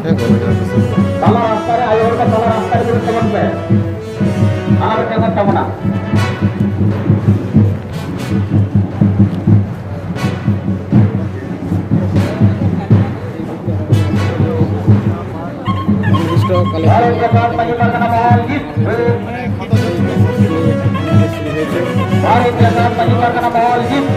Kalau raskara ayo kita kalau raskara dulu teman pe. Jangan teman. Kalau kita pagi makan mahal gitu. Kalau kita pagi makan mahal gitu.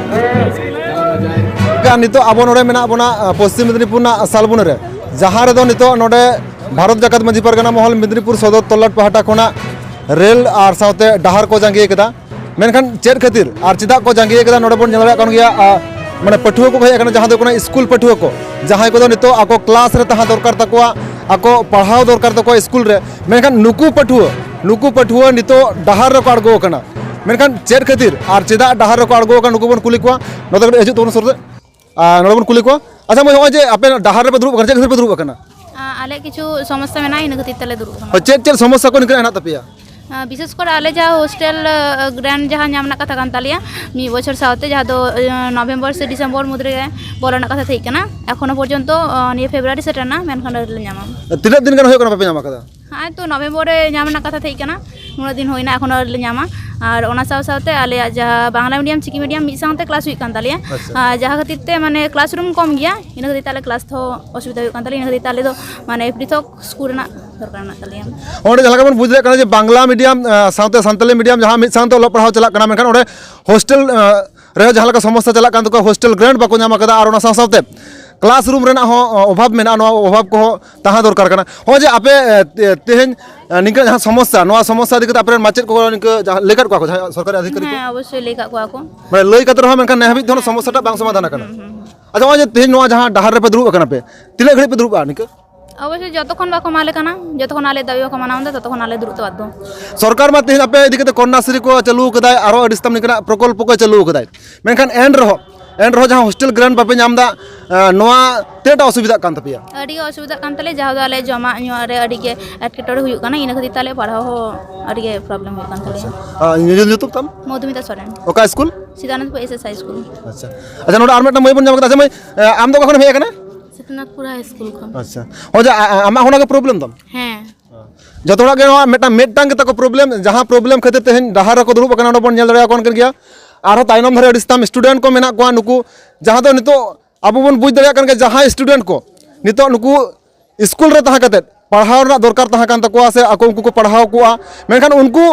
kan itu abo nore mena abona Paschim Medinipur na Salbun re jahar do nito node Bharat Jakat Manjhi Pargana Mohol Medinipur Sodor Tollat Pahata khona rel ar saute dahar ko jangiye kada menkan ched khatir ar chida ko jangiye kada node bon nyala kan gya mane pathua ko khaya kana jaha do kana school pathua ko jahay ko do nito ako class re taha dorkar takwa ako padhaw dorkar takwa school re menkan nuku pathua nito dahar re ko argo kana menkan ched khatir ar chida dahar re ko argo kana nuku bon kuli kwa noda eju ton sorde नोड़े बन कुली को अच्छा मैं होजे आपे डहार रे पे दुरुब करजे घर पे दुरुब करना आले किछु समस्या में इन खातिर तले दुरुब करना चेक समस्या को निकल ना तपिया विशेष कर आले जा हॉस्टल ग्रांड जहां नामना कथा कान तालिया मी बछर सावते जहां दो नवेम्बर से डिसेम्बर मुद्रे बोलना कथा थई कना एखोनो पर्यंत नि फेब्रुआरी सेटना मेनखान ले नामा तीन दिन गन होय कना पे नामा कदा हाँ तो नवेम्बर नामना कथा थई कना नुना दिन होइना एखोनो ले नामा और ओना सावते आले जहां बांग्ला मीडियम चिकी मीडियम मिद सावते क्लास हुई कान तालिया जहां खातिर ते माने क्लासरूम कम गया इन खातिर ताले क्लास थो असुविधा हुई कान तालिया इन खातिर ताले दो माने पृथक स्कूल ना दरकार ना तालिया ओंडे जहां बन बुझले कना जे बांग्ला मीडियम सावते संताली मीडियम जहां मिद सावते लो पढ़ाव चला कना मेनखान ओंडे हॉस्टल रे जहां लका समस्या चला कान तो हॉस्टल ग्रांट बाको नामा कदा और ओना सावते क्लासरूम रेना हो अभाव मेना नो अभाव को ताहा दरकार कना हो जे आपे तेहेन निका जहां समस्या दिकत आपरे माचेत को निका लेकर को सरकारी अधिकारी हां अवश्य लेका को आको मैं लई कतर हो मेनखान नेहबि धन समस्याटा बांग समाधान कना अच्छा हो जे तेहेन नो जहां डहार रे पे दुरुब कना पे तिले घड़ी पे दुरुब निका अवश्य जतक्षण बाको माले कना जतक्षण आले दाबी को मानाउंदा ततक्षण आले दुरुब बाध्य सरकार मा तेहेन आपे दिकत कन्याश्री को चालू कदाय आरो अडिस्तम निकना प्रकल्प को चालू कदाय मेनखान एन रहो जहां हॉस्टल ग्रांट बापे नामदा नोआ तेटा असुविधा कान तपिया अडी असुविधा कान तले जहां आले जमा रे अडी के एटकेटोड़ हुयु कना इन खातिर ताले पढ़ाओ हो अडी के प्रॉब्लम हुयु कान तले यूट्यूब तम मधुमिता सोरेन ओका स्कूल सिद्धानंदपुर एसएस हाई स्कूल अच्छा नोडा आरमेटा मय बन जाम कदा समय आम दो कखन हे कना सिद्धनाथपुर हाई स्कूल खन अच्छा हो जा आमा होना के प्रॉब्लम तम हां जतोड़ा के मेटा मेटांग के तको प्रॉब्लम जहां प्रॉब्लम खातिर तेहन डहार को दुरुब कना बन नेल दरिया कोन कर गया आरो ताइनम धरे अडिस्ताम स्टूडेंट को मेना को नुकु जहां दो नितो अब बन बुझ दरिया कन के जहां स्टूडेंट को नितो नुकु स्कूल रे तहा कते पढ़ाव रा दरकार तहा कान तको से आको उनको को पढ़ाव को मेनखान उनको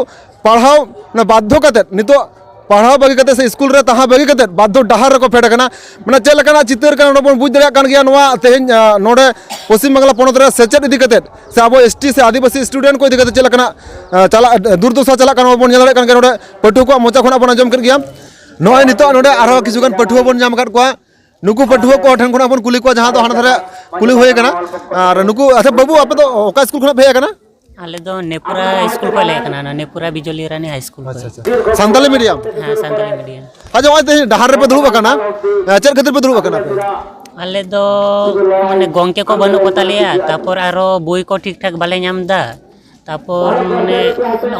पढ़ाव न बाध्य कते नितो पढ़ाव बगी कते से स्कूल रे तहा बगी कते बाध्य डहार को फेड कना माने चेल कना चितर कना बन बुझ दरिया कन गया नोआ तेहन नोडे पश्चिम बांग्ला पोनत रे सेचेट इदी कते से अब एसटी से आदिवासी स्टूडेंट को इदी कते चेल कना चला दूरदर्शन चला कना बन नेल कन के नोडे पटु को मोचा खना बन आजम कर गया नोय नितो नोडे आरो किछुगान पटुआ बन जाम काट को नुकु पटुआ को ठन खना बन कुली को जहां तो हाना धरे कुली होय कना और नुकु अच्छा बाबू आप तो ओका स्कूल खना भे कना आले दो नेपुरा स्कूल को ले कना ना नेपुरा बिजली रानी हाई स्कूल अच्छा संताली मीडियम हां संताली मीडियम अच्छा ओय डहार रे पे दुरुब कना चेर खातिर पे दुरुब कना आले दो माने गोंके को बनो कोतालिया तापर आरो बोई को ठीक ठाक बाले नामदा तापर माने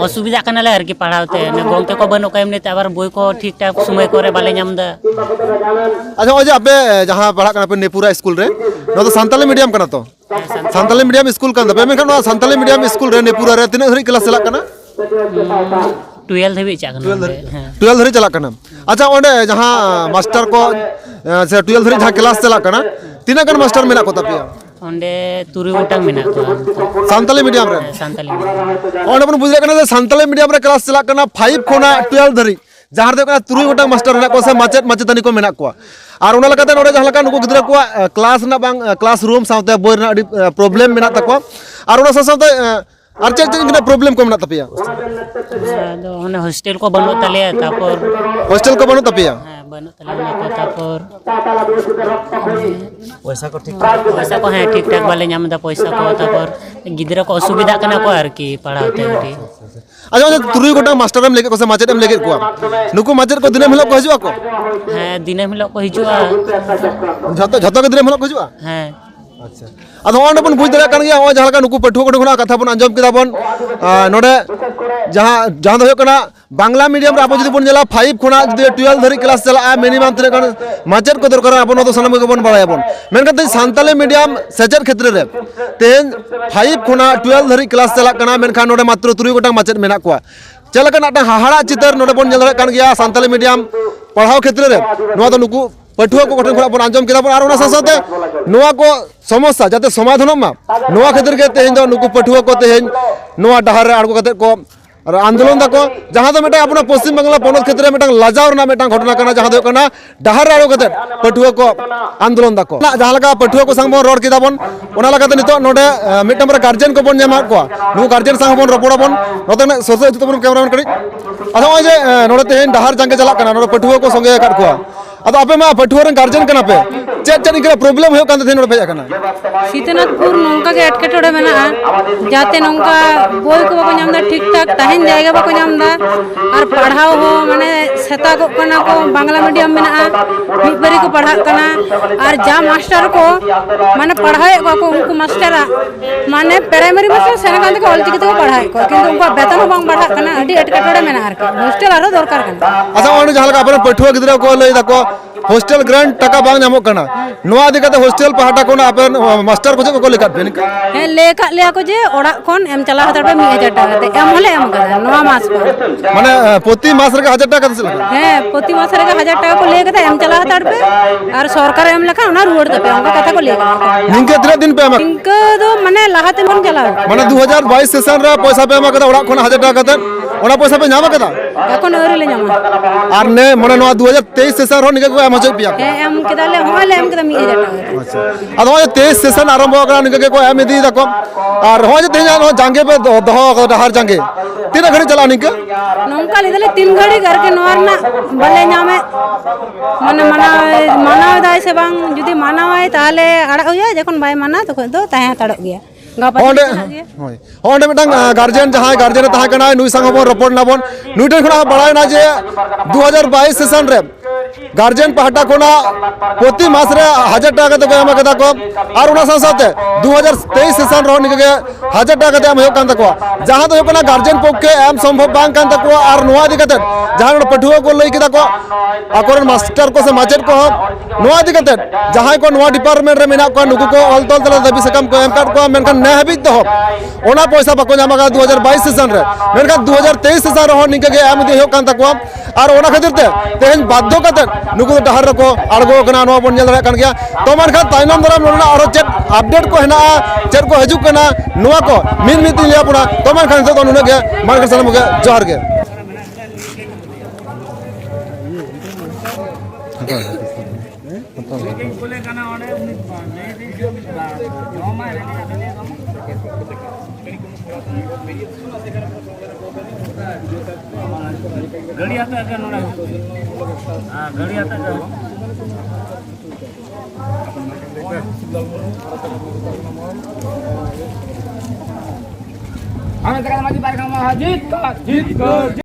असुविधा कनाले आर की पढ़ावते ने गोंके को बनो कायम नेते आबार बोई को ठीक ठाक समय करे बाले नामदा अच्छा ओजे आपे जहां पढ़ा कना पे नेपुरा स्कूल रे नो तो संताली मीडियम कना तो संताली मीडियम स्कूल कन पे मेखन संताली मीडियम स्कूल रे नेपुरा रे तिने धरी क्लास चला कना 12 धबी चा कना 12 धरी चला कना अच्छा ओंडे जहां मास्टर को से 12 धरी जहां क्लास चला कना तिना कन मास्टर मेना को तपिया ओंडे तुरी गोटांग मेना को संताली मीडियम रे संताली मीडियम ओंडे बन बुझले कना संताली मीडियम रे क्लास चला कना 5 खोना 12 धरी जहां दे कना तुरी गोटांग मास्टर मेना को से माचेत माचेतनी को मेना को और ओना लकाते नोडे जहां लका नुको गिदरा को क्लास ना बांग क्लास रूम सावते बोय ना अडी प्रॉब्लम मेना तको और ओना सावते और चेक चेक प्रॉब्लम को मेना तपिया दो ओने हॉस्टल को बनो तले तापर हॉस्टल को बनो तपिया बनो तले को तापर पैसा को है ठीक ठाक वाले नामदा पैसा को तापर गिदरा को असुविधा कना को आर की पढ़ाते हटी अच्छा तुरी गोटा मास्टर हम लेके को से माचेत हम लेके को नुको माचेत को दिने मिलो को हिजुआ को हां दिने मिलो को हिजुआ झतो के दिने मिलो को हिजुआ हां अच्छा अदो ओंडे बन बुझ दरा कन गया ओ जहां का नुको पठुआ को खना कथा बन अंजम किदा बन नोडे जहाँ दो होकना बांग्ला मीडियम रे आप जुदी बन जेला 5 खुना जुदी 12 धरी क्लास चला मिनिमम तने कन माचेर को दरकार आपन तो सनम को बन बड़ाय बन मेनका ते सान्ताली मीडियम सेचेर क्षेत्र रे तेन 5 खुना 12 धरी क्लास चला कना मेनखान नोडे मात्र 3 गोटांग माचेर मेना कोआ चलका नाटा हाहाड़ा चितर नोडे बन जेल दरे कान गया सान्ताली मीडियम पढ़ाव क्षेत्र रे नोआ तो नुकु पठुआ को गठन बन आंजम केदा और ओना साथे नोआ को समस्या जाते समाधान मा नोआ क्षेत्र के तेहेन दो नुकु पठुआ को तेहेन नोआ डहार रे आड़गो कते को और आंदोलन दाको जहाँ तो मेटा अपना पश्चिम बांग्ला पनत क्षेत्र में लाजाव ना मेटा घटना करना जहाँ तो डहार आड़ो कते पठुआ को आंदोलन दाको जहाँ लगा पठुआ को संग बन रोड किदा बन ओना लगाते नितो नोडे मिटम रे गार्जियन को बन ᱧᱟᱢᱟ को नु गार्जियन संग बन रपोड़ा बन नोते सोसे जतो बन कैमरामैन कड़ी अदा ओय जे नोडे तेहेन डहार जांगे चला कना नोडे पठुआ को संगे काट को अदा आपे मा पठुआ रे गार्जियन कना पे चेक इनके प्रॉब्लम हो कान थे नोडे पे कना शीतनाथपुर नौका के एटकेटोड़े मेना जाते नौका बोई को बाको नामदा ठीक ठाक ताहेन जायगा बाको नामदा और पढ़ाओ हो माने सेता को कना को बांग्ला मीडियम मेना मिबरी को पढ़ा कना और जा मास्टर को माने पढ़ाए को उनको मास्टर माने प्राइमरी मास्टर सेनकांत को ऑलचिकी को पढ़ाए को किंतु उनको वेतन हो बांग पढ़ा कना अडी एटकेटोड़े मेना हॉस्टल आरो दरकार कना अच्छा ओने जहां लगा अपन पठुआ गिदरा को लई दको हॉस्टल ग्रांट टाका बांग नामो कना नोआ दिकते हॉस्टल पहाटा कोना अपन मास्टर को को लेकर बेन हे लेका ले को जे ओड़ा कोन एम चला हतर पे 1000 टाका ते एम होले एम कदा नोआ मास पर माने प्रति मास रे 1000 टाका से हे प्रति मास रे 1000 टाका को ले कते एम चला हतर पे और सरकार एम लेखा ना रुवड़ दे पे उनका कथा को ले निंके तीन दिन पे इनका दो माने लाहाते मन चला माने 2022 सेशन रे पैसा पे कदा ओड़ा कोन 1000 टाका कते ओना पैसा पे नामा कदा এখন ওরে ले जामा আর নে মানে নো 2023 সেশন रो निके को एम हो पिया एम केदाले होले एम केदा 1000 टाका अच्छा अब 23 सेशन आरंभ हो निके को एम दी दको और हो जे तेजा जांगे पे दहो डहार जांगे तीन घड़ी चला निके नौका लेदले 3 घड़ी करके नोरना बले नामे माने मानाव दाय से बांग जुदी मानावाय ताले आड़ा होया जखन बाय माना तखन दो ताहे ताड़क गया ओंडे मिटang गार्जियन जहां गार्जियन तहा कना नुई संग बन रपोड़ ना बन नुई ठन खना बड़ाय ना जे 2022 सेशन रे गार्जियन पहाटा कोना प्रति मास रे 1000 टाका तो एम कदा को और उना साथे 2023 सेशन रो निके 1000 टाका ते एम हो कान तको जहां तो कोना गार्जियन पक्के एम संभव बांग कान तको और नुआ दिकते जहां पठुआ को लई किदा को आकोरन मास्टर को से माचेट को नुआ दिकते जहां को नुआ डिपार्टमेंट रे मेना को नुकु को ऑल तोल तला दबी सकम को एम कार्ड को मेनका ने हबी तो ओना पैसा बाको नामागा 2022 सेशन रे मेनका 2023 सेशन रो निके के एम दी हो कान तको और ओना खातिर ते तेन बाध्य कते नुकु डहार रको आड़गो कना नो बन जेल कान गया तो मानखा ताइनम दरा नोना और चेक अपडेट को हेना चेक को हजू कना नुआ को मिन मिति लिया पुना तो मानखा तो नुने के मानखा सनम के जोहार के गाड़ी आता है नोड़ा हां गाड़ी आता है हमें जगह माजी बार का जीत का